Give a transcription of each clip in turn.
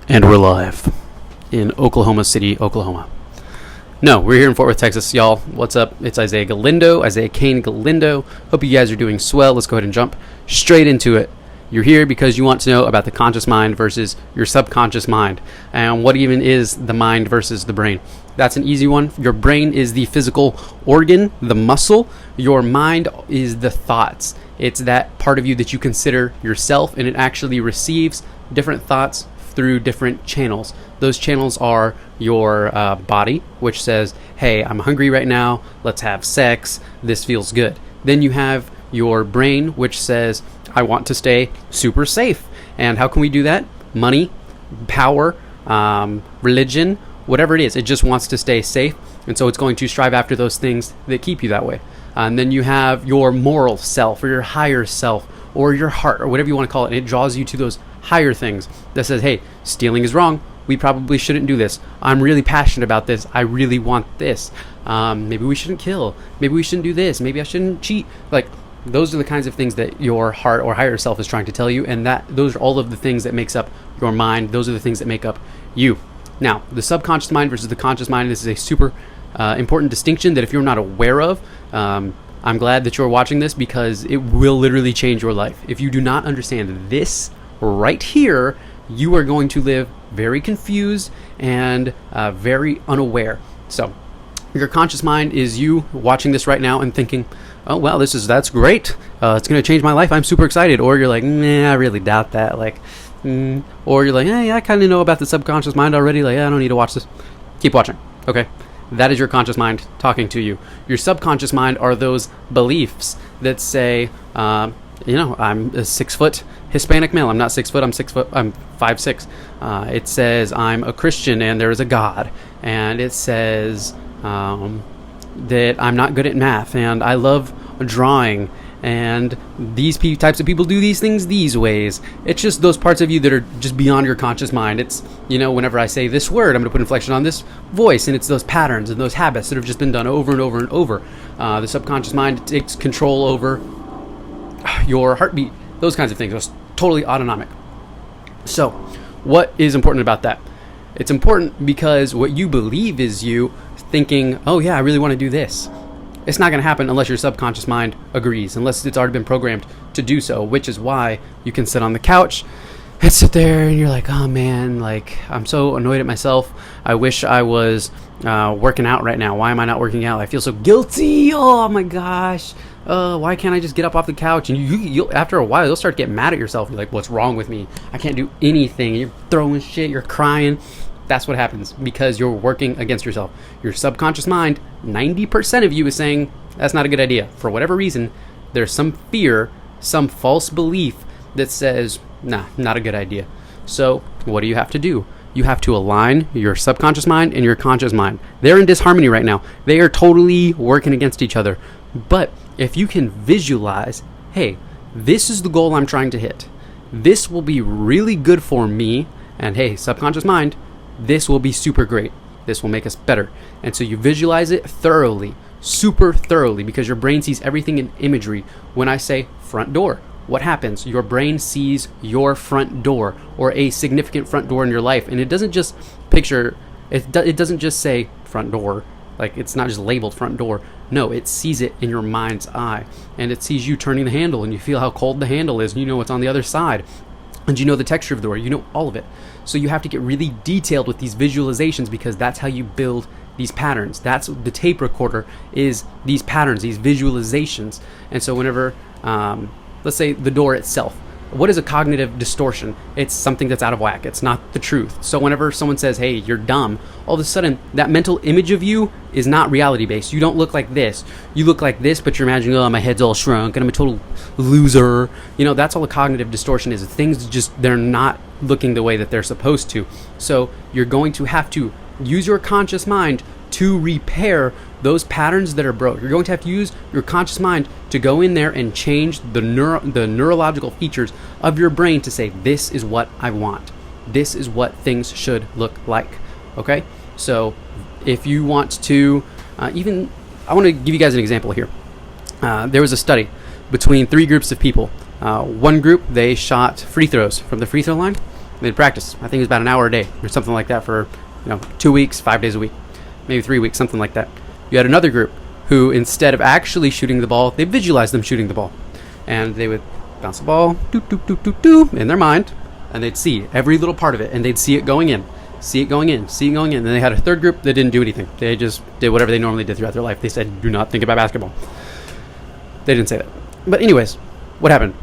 And we're live in Oklahoma City, Oklahoma. No, we're here in Fort Worth, Texas, y'all. What's up? It's Isaiah Kane Galindo. Hope you guys are doing swell. Let's go ahead and jump straight into it. You're here because you want to know about the conscious mind versus your subconscious mind, and what even is the mind versus the brain. That's an easy one. Your brain is the physical organ, the muscle. Your mind is the thoughts. It's that part of you that you consider yourself, and it actually receives different thoughts through different channels. Those channels are your body, which says, hey, I'm hungry right now, let's have sex, this feels good. Then you have your brain, which says, I want to stay super safe. And how can we do that? Money, power, religion, whatever it is, it just wants to stay safe. And so it's going to strive after those things that keep you that way. And then you have your moral self, or your higher self, or your heart, or whatever you want to call it. And it draws you to those higher things that says, hey, stealing is wrong, we probably shouldn't do this, I'm really passionate about this, I really want this, maybe we shouldn't kill, maybe we shouldn't do this, maybe I shouldn't cheat. Like, those are the kinds of things that your heart or higher self is trying to tell you, and that those are all of the things that makes up your mind. Those are the things that make up you. Now, the subconscious mind versus the conscious mind, this is a super important distinction that if you're not aware of, I'm glad that you're watching this, because it will literally change your life. If you do not understand this right here, you are going to live very confused and very unaware. So your conscious mind is you watching this right now and thinking, oh wow, that's great, it's going to change my life, I'm super excited. Or you're like, nah, I really doubt that. Or you're like, hey, I kind of know about the subconscious mind already, like, I don't need to watch this. Keep watching. Okay, that is your conscious mind talking to you. Your subconscious mind are those beliefs that say, I'm a 6 foot Hispanic male. I'm not 6 foot. I'm 6 foot. I'm 5'6". It says I'm a Christian and there is a God, and it says that I'm not good at math and I love drawing, and these types of people do these things these ways. It's just those parts of you that are just beyond your conscious mind. It's, whenever I say this word, I'm going to put inflection on this voice, and it's those patterns and those habits that have just been done over and over and over. The subconscious mind takes control over your heartbeat, those kinds of things. It's totally autonomic. So what is important about that? It's important because what you believe is you thinking, oh yeah, I really want to do this. It's not going to happen unless your subconscious mind agrees, unless it's already been programmed to do so, which is why you can sit on the couch and sit there and you're like, oh man, like, I'm so annoyed at myself. I wish I was working out right now. Why am I not working out? I feel so guilty. Oh my gosh. Why can't I just get up off the couch? And you after a while, you'll start getting mad at yourself. You're like, what's wrong with me? I can't do anything. You're throwing shit. You're crying. That's what happens because you're working against yourself. Your subconscious mind, 90% of you is saying, that's not a good idea. For whatever reason, there's some fear, some false belief that says, nah, not a good idea. So what do you have to do? You have to align your subconscious mind and your conscious mind. They're in disharmony right now. They are totally working against each other. But if you can visualize, hey, this is the goal I'm trying to hit. This will be really good for me. And hey, subconscious mind, this will be super great. This will make us better. And so you visualize it thoroughly, super thoroughly, because your brain sees everything in imagery. When I say front door, what happens? Your brain sees your front door, or a significant front door in your life. And it doesn't just picture, it doesn't just say front door. Like, it's not just labeled front door. No, it sees it in your mind's eye. And it sees you turning the handle, and you feel how cold the handle is, and you know what's on the other side. And you know the texture of the door. You know all of it. So you have to get really detailed with these visualizations, because that's how you build these patterns. That's the tape recorder, is these patterns, these visualizations. And so whenever, let's say the door itself, what is a cognitive distortion? It's something that's out of whack. It's not the truth. So whenever someone says, hey, you're dumb, all of a sudden that mental image of you is not reality based. You don't look like this. You look like this, but you're imagining, oh, my head's all shrunk and I'm a total loser. That's all a cognitive distortion is. Things just, they're not looking the way that they're supposed to. So you're going to have to use your conscious mind to repair those patterns that are broke. You're going to have to use your conscious mind to go in there and change the neurological features of your brain to say, this is what I want. This is what things should look like. Okay? So if you want to, I want to give you guys an example here. There was a study between 3 groups of people. One group, they shot free throws from the free throw line. They'd practice. I think it was about an hour a day or something like that for 2 weeks, 5 days a week, maybe 3 weeks, something like that. You had another group who, instead of actually shooting the ball, they visualized them shooting the ball, and they would bounce the ball in their mind, and they'd see every little part of it, and they'd see it going in. And then they had a third group that didn't do anything. They just did whatever they normally did throughout their life. They said, do not think about basketball. They didn't say that. But anyways, what happened?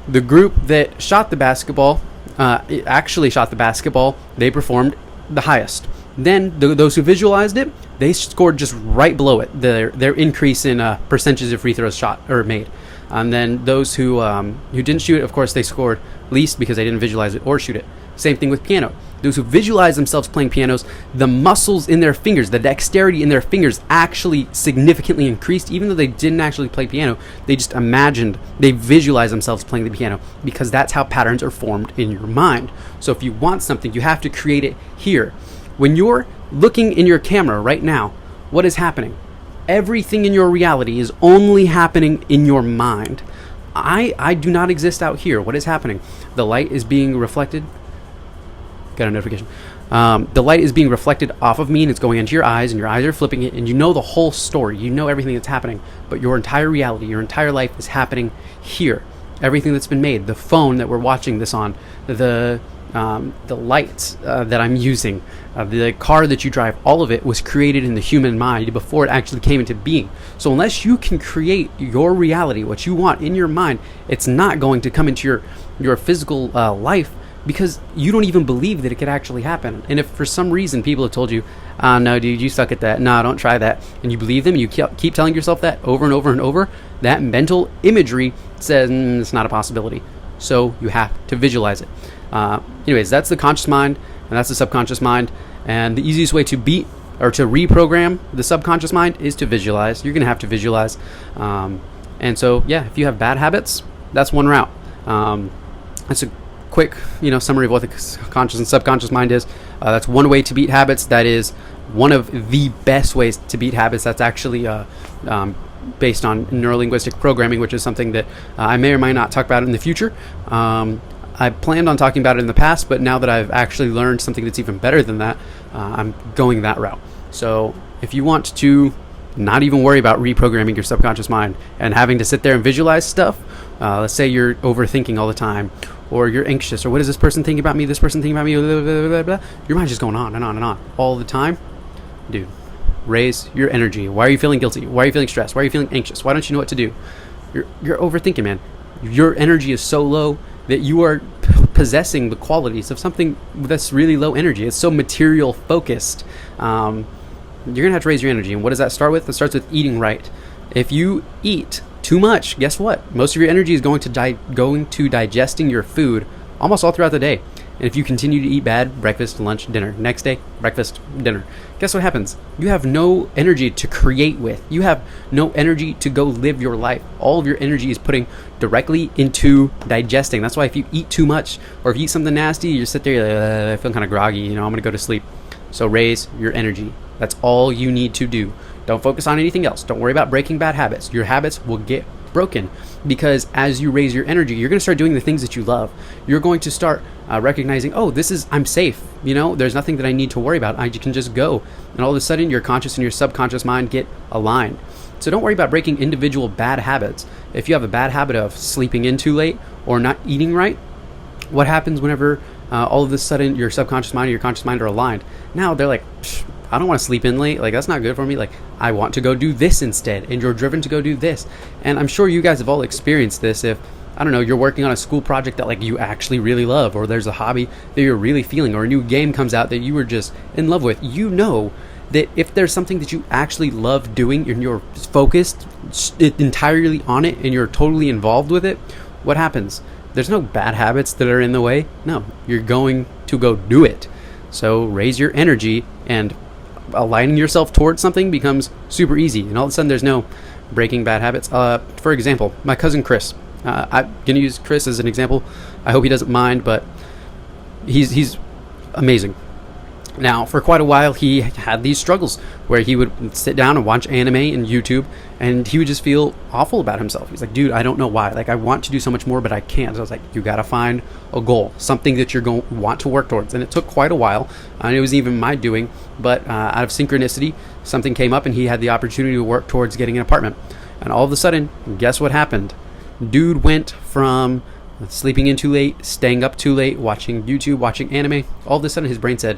The group that shot the basketball, they performed the highest. Then those who visualized it, they scored just right below it, their increase in percentages of free throws shot or made. And then those who didn't shoot it, of course, they scored least because they didn't visualize it or shoot it. Same thing with piano. Those who visualize themselves playing pianos, the muscles in their fingers, the dexterity in their fingers actually significantly increased. Even though they didn't actually play piano, they just imagined, they visualized themselves playing the piano, because that's how patterns are formed in your mind. So if you want something, you have to create it here. When you're looking in your camera right now, what is happening? Everything in your reality is only happening in your mind. I do not exist out here. What is happening? The light is being reflected. Got a notification. The light is being reflected off of me, and it's going into your eyes, and your eyes are flipping it, and you know the whole story. You know everything that's happening, but your entire reality, your entire life is happening here. Everything that's been made, the phone that we're watching this on, the lights that I'm using, the car that you drive, all of it was created in the human mind before it actually came into being. So unless you can create your reality, what you want in your mind, it's not going to come into your physical life, because you don't even believe that it could actually happen. And if for some reason people have told you, no dude, you suck at that, no, don't try that, and you believe them, you keep telling yourself that over and over and over, that mental imagery says it's not a possibility. So you have to visualize it. Anyways, that's the conscious mind, and that's the subconscious mind. And the easiest way to beat or to reprogram the subconscious mind is to visualize. You're going to have to visualize. And so, yeah, if you have bad habits, that's one route. That's a quick, summary of what the conscious and subconscious mind is. That's one way to beat habits. That is one of the best ways to beat habits. That's actually based on neurolinguistic programming, which is something that I may or may not talk about in the future. I planned on talking about it in the past, but now that I've actually learned something that's even better than that, I'm going that route. So if you want to not even worry about reprogramming your subconscious mind and having to sit there and visualize stuff, let's say you're overthinking all the time, or you're anxious, or what does this person think about me, this person think about me, blah, blah, blah, blah. Your mind's just going on and on and on all the time. Dude, raise your energy. Why are you feeling guilty? Why are you feeling stressed? Why are you feeling anxious? Why don't you know what to do? You're overthinking, man. Your energy is so low that you are possessing the qualities of something that's really low energy. It's so material focused. You're gonna have to raise your energy. And what does that start with? It starts with eating right. If you eat too much, guess what? Most of your energy is going to digesting your food almost all throughout the day. And if you continue to eat bad, breakfast, lunch, dinner, next day, breakfast, dinner, guess what happens? You have no energy to create with. You have no energy to go live your life. All of your energy is putting directly into digesting. That's why if you eat too much, or if you eat something nasty, you just sit there, you're like, I feel kind of groggy, I'm going to go to sleep. So raise your energy. That's all you need to do. Don't focus on anything else. Don't worry about breaking bad habits. Your habits will get broken, because as you raise your energy, you're going to start doing the things that you love. You're going to start recognizing, I'm safe. There's nothing that I need to worry about. I can just go. And all of a sudden, your conscious and your subconscious mind get aligned. So don't worry about breaking individual bad habits. If you have a bad habit of sleeping in too late or not eating right, what happens whenever all of a sudden your subconscious mind and your conscious mind are aligned? Now they're like, I don't want to sleep in late. That's not good for me. I want to go do this instead. And you're driven to go do this. And I'm sure you guys have all experienced this. If, you're working on a school project that you actually really love, or there's a hobby that you're really feeling, or a new game comes out that you were just in love with, that if there's something that you actually love doing and you're focused entirely on it and you're totally involved with it, what happens? There's no bad habits that are in the way. No, you're going to go do it. So raise your energy, and aligning yourself towards something becomes super easy. And all of a sudden there's no breaking bad habits. For example, my cousin Chris, I'm going to use Chris as an example. I hope he doesn't mind, but he's amazing. Now, for quite a while, he had these struggles where he would sit down and watch anime and YouTube, and he would just feel awful about himself. He's like, dude, I don't know why. Like, I want to do so much more, but I can't. So I was like, you got to find a goal, something that you're going to want to work towards. And it took quite a while, and it was even my doing. But out of synchronicity, something came up, and he had the opportunity to work towards getting an apartment. And all of a sudden, guess what happened? Dude went from sleeping in too late, staying up too late, watching YouTube, watching anime. All of a sudden, his brain said,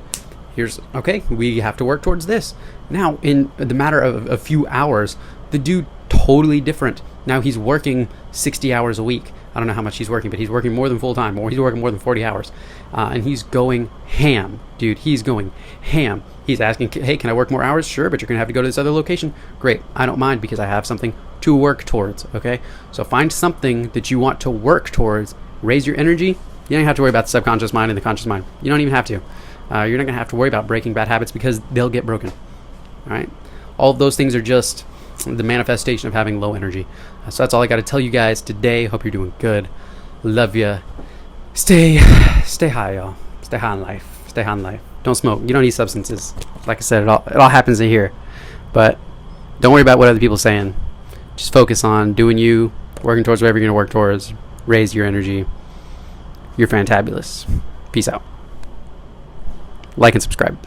okay, we have to work towards this. Now, in the matter of a few hours, the dude totally different. Now he's working 60 hours a week. I don't know how much he's working, but he's working more than full time, or he's working more than 40 hours. And he's going ham, dude. He's going ham. He's asking, hey, can I work more hours? Sure, but you're going to have to go to this other location. Great. I don't mind because I have something to work towards, okay? So find something that you want to work towards. Raise your energy. You don't have to worry about the subconscious mind and the conscious mind. You don't even have to. You're not going to have to worry about breaking bad habits because they'll get broken. All right? All of those things are just the manifestation of having low energy. So that's all I got to tell you guys today. Hope you're doing good. Love ya. Stay high, y'all. Stay high in life. Stay high in life. Don't smoke. You don't need substances. Like I said, it all happens in here. But don't worry about what other people are saying. Just focus on doing you, working towards whatever you're going to work towards. Raise your energy. You're fantabulous. Peace out. Like and subscribe.